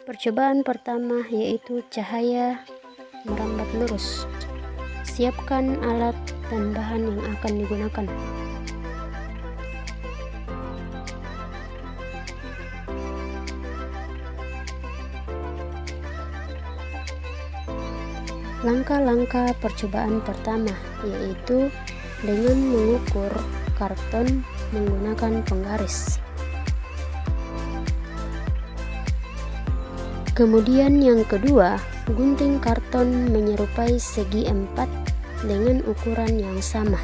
Percobaan pertama yaitu cahaya merambat lurus. Siapkan alat dan bahan yang akan digunakan. Langkah-langkah percobaan pertama yaitu dengan mengukur karton menggunakan penggaris. Kemudian yang kedua, gunting karton menyerupai segi 4 dengan ukuran yang sama.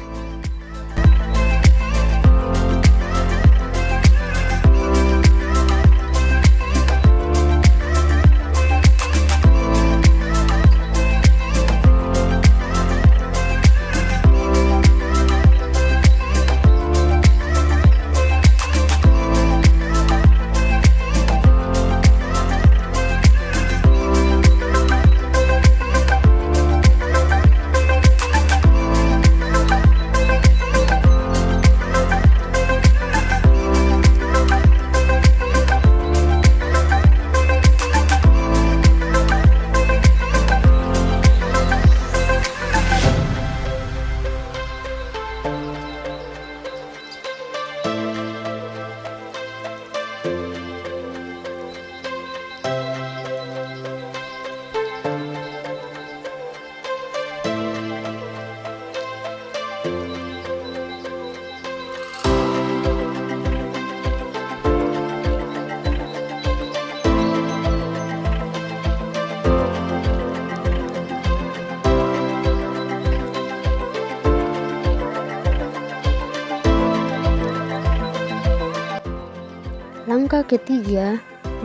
Langkah ketiga,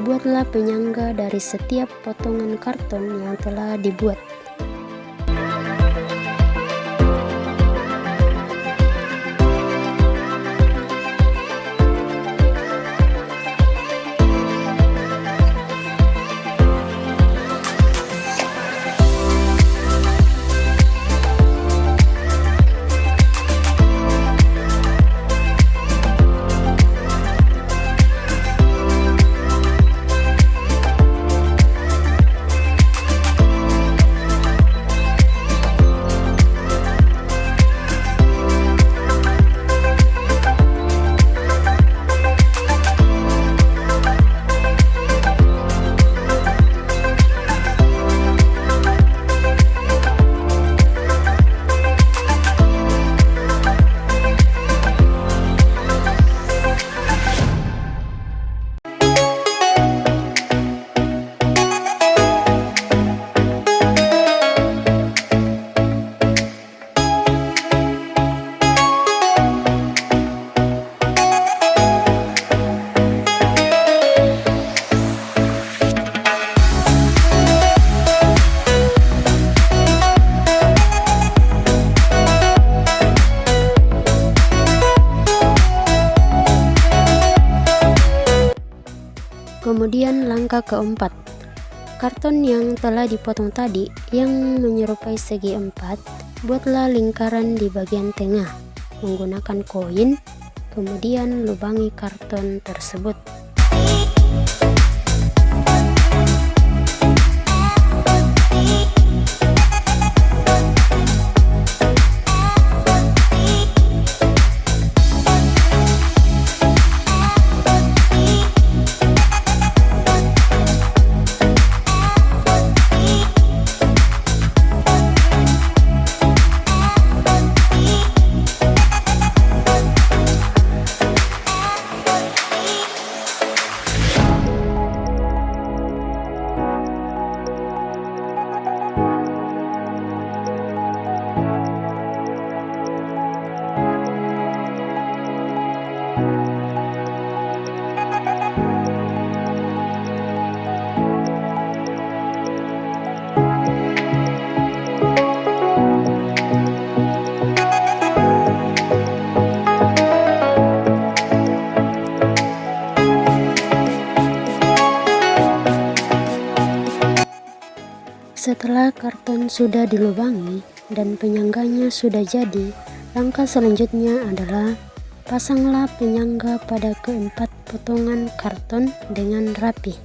buatlah penyangga dari setiap potongan karton yang telah dibuat. Kemudian langkah keempat, karton yang telah dipotong tadi yang menyerupai segi 4, buatlah lingkaran di bagian tengah menggunakan koin, kemudian lubangi karton tersebut. Setelah karton sudah dilubangi dan penyangganya sudah jadi, langkah selanjutnya adalah pasanglah penyangga pada keempat potongan karton dengan rapi.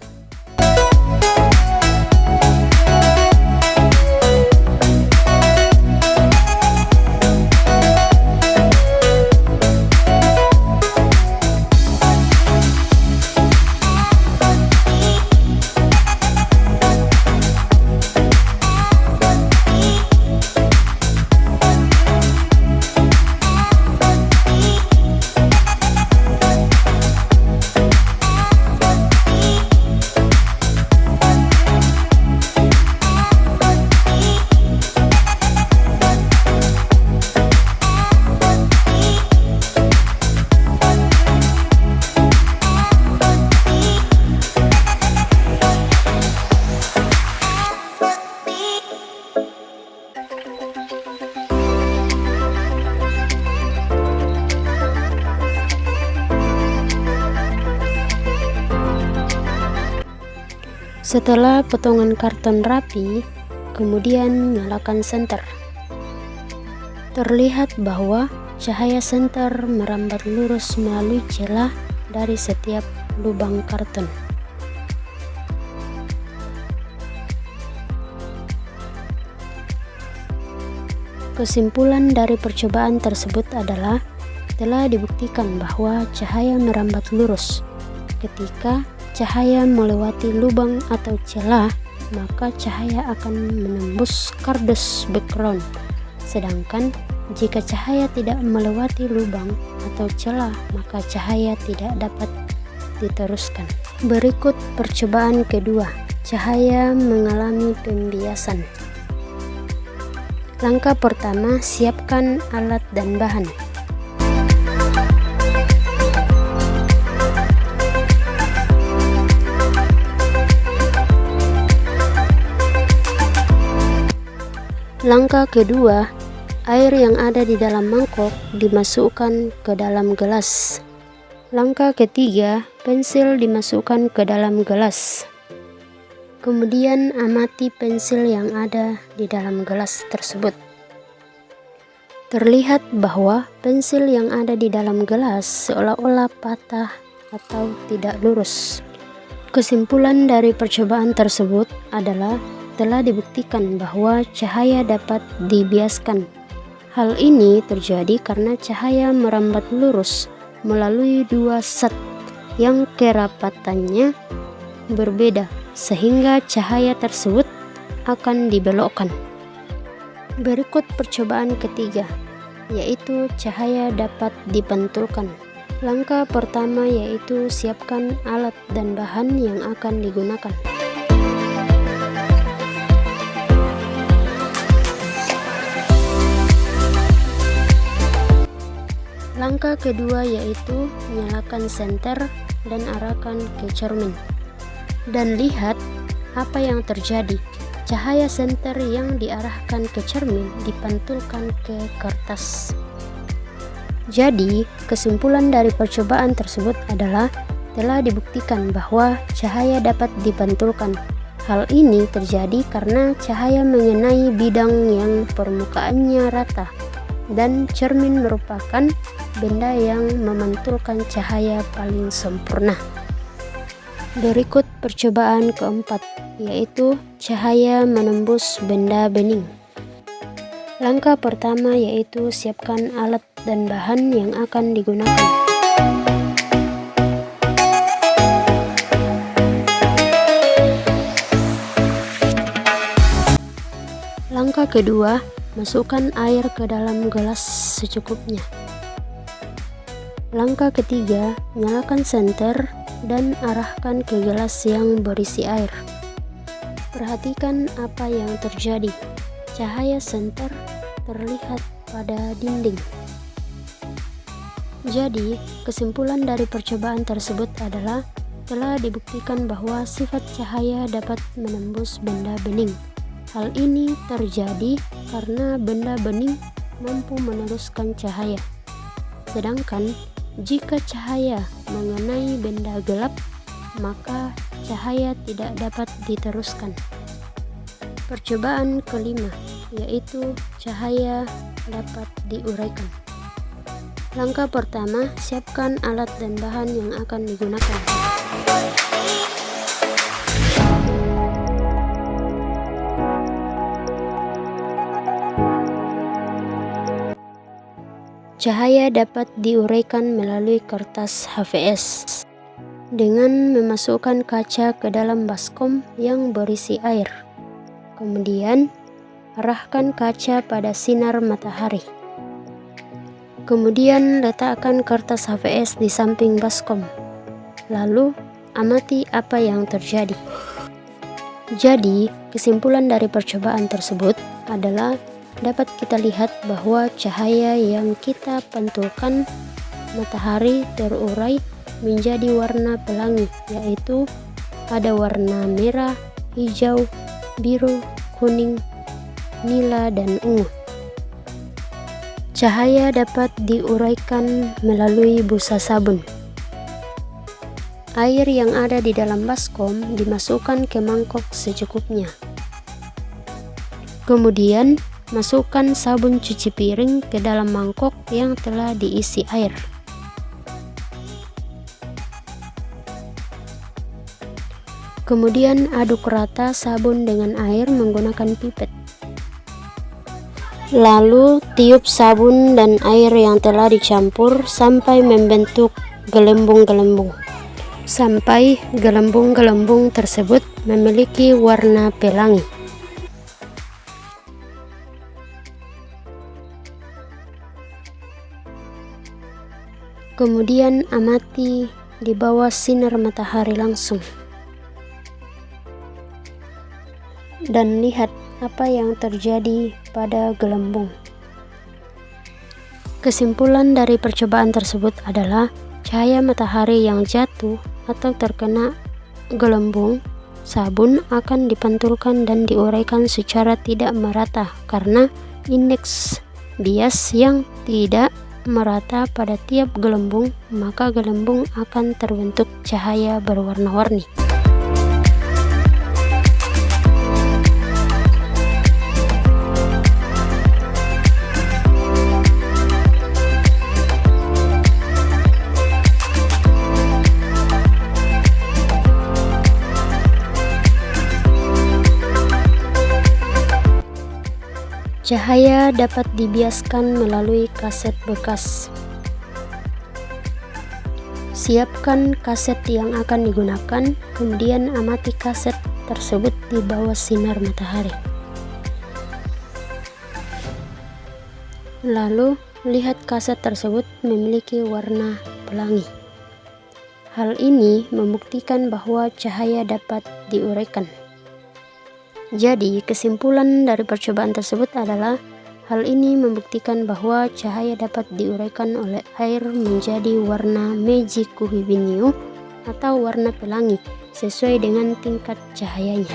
Setelah potongan karton rapi, kemudian nyalakan senter. Terlihat bahwa cahaya senter merambat lurus melalui celah dari setiap lubang karton. Kesimpulan dari percobaan tersebut adalah telah dibuktikan bahwa cahaya merambat lurus. Ketika cahaya melewati lubang atau celah, maka cahaya akan menembus kardus background. Sedangkan jika cahaya tidak melewati lubang atau celah, maka cahaya tidak dapat diteruskan. Berikut percobaan kedua, cahaya mengalami pembiasan. Langkah pertama, siapkan alat dan bahan. Langkah kedua, air yang ada di dalam mangkok dimasukkan ke dalam gelas. Langkah ketiga, pensil dimasukkan ke dalam gelas. Kemudian amati pensil yang ada di dalam gelas tersebut. Terlihat bahwa pensil yang ada di dalam gelas seolah-olah patah atau tidak lurus. Kesimpulan dari percobaan tersebut adalah telah dibuktikan bahwa cahaya dapat dibiaskan. Hal ini terjadi karena cahaya merambat lurus melalui dua zat yang kerapatannya berbeda, sehingga cahaya tersebut akan dibelokkan. Berikut percobaan ketiga, yaitu cahaya dapat dipantulkan. Langkah pertama yaitu siapkan alat dan bahan yang akan digunakan. Langkah kedua yaitu nyalakan senter dan arahkan ke cermin. Dan lihat apa yang terjadi. Cahaya senter yang diarahkan ke cermin dipantulkan ke kertas. Jadi, kesimpulan dari percobaan tersebut adalah telah dibuktikan bahwa cahaya dapat dipantulkan. Hal ini terjadi karena cahaya mengenai bidang yang permukaannya rata, dan cermin merupakan benda yang memantulkan cahaya paling sempurna. Berikut percobaan keempat, yaitu cahaya menembus benda bening. Langkah pertama yaitu siapkan alat dan bahan yang akan digunakan. Langkah kedua, masukkan air ke dalam gelas secukupnya. Langkah ketiga, nyalakan senter dan arahkan ke gelas yang berisi air. Perhatikan apa yang terjadi. Cahaya senter terlihat pada dinding. Jadi, kesimpulan dari percobaan tersebut adalah telah dibuktikan bahwa sifat cahaya dapat menembus benda bening. Hal ini terjadi karena benda bening mampu meneruskan cahaya. Sedangkan jika cahaya mengenai benda gelap, maka cahaya tidak dapat diteruskan. Percobaan kelima, yaitu cahaya dapat diuraikan. Langkah pertama, siapkan alat dan bahan yang akan digunakan. Cahaya dapat diuraikan melalui kertas HVS dengan memasukkan kaca ke dalam baskom yang berisi air. Kemudian, arahkan kaca pada sinar matahari. Kemudian, letakkan kertas HVS di samping baskom. Lalu, amati apa yang terjadi. Jadi, kesimpulan dari percobaan tersebut adalah dapat kita lihat bahwa cahaya yang kita pantulkan matahari terurai menjadi warna pelangi, yaitu ada warna merah, hijau, biru, kuning, nila, dan ungu. Cahaya dapat diuraikan melalui busa sabun. Air yang ada di dalam baskom dimasukkan ke mangkok secukupnya. Kemudian, masukkan sabun cuci piring ke dalam mangkok yang telah diisi air. Kemudian aduk rata sabun dengan air menggunakan pipet. Lalu tiup sabun dan air yang telah dicampur sampai membentuk gelembung-gelembung. Sampai gelembung-gelembung tersebut memiliki warna pelangi. Kemudian amati di bawah sinar matahari langsung. Dan lihat apa yang terjadi pada gelembung. Kesimpulan dari percobaan tersebut adalah cahaya matahari yang jatuh atau terkena gelembung sabun akan dipantulkan dan diuraikan secara tidak merata karena indeks bias yang tidak merata pada tiap gelembung, maka gelembung akan terbentuk cahaya berwarna-warni. Cahaya dapat dibiaskan melalui kaset bekas. Siapkan kaset yang akan digunakan, kemudian amati kaset tersebut di bawah sinar matahari. Lalu, lihat kaset tersebut memiliki warna pelangi. Hal ini membuktikan bahwa cahaya dapat diuraikan. Jadi, kesimpulan dari percobaan tersebut adalah hal ini membuktikan bahwa cahaya dapat diuraikan oleh air menjadi warna Meiji Kuhibinyu atau warna pelangi sesuai dengan tingkat cahayanya.